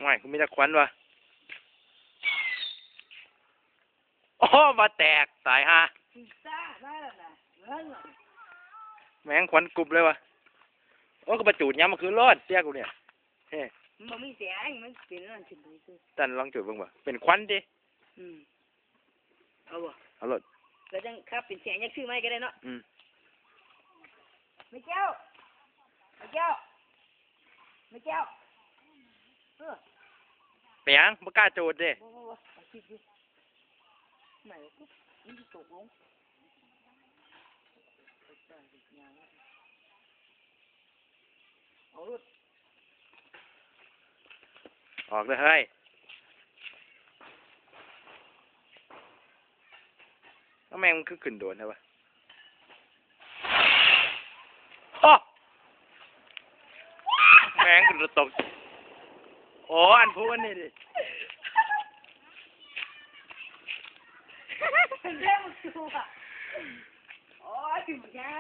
ไม่กูมีแต่ควันวะโอ้มาแตกตายฮะแมงควันกรุบเลยวะโอ้ก็ประจูดย้ำมันคือรอดเสียกูเนี่ยเฮ้มันไม่เสียงมันเป็นนั่นถึงดูสิตันลองจุดบ้างวะเป็นควันดิเอาบ่เอารถแล้วจังครับเป็นเสียงยังชื่อไม่ก็ได้เนาะไม่แก้วไม่แก้วไม่แก้วเปียงไม่กล้าจูดดิไหนปุ๊บนี่ตกลงเอารถออกเลยเฮ้ยแล้วแมงมันคือขึ้นโดนใช่ปะแมงขึ้นตกโอ้อันพูดนี่ดิเรื่องมันตัวโอ้ยถึงแค่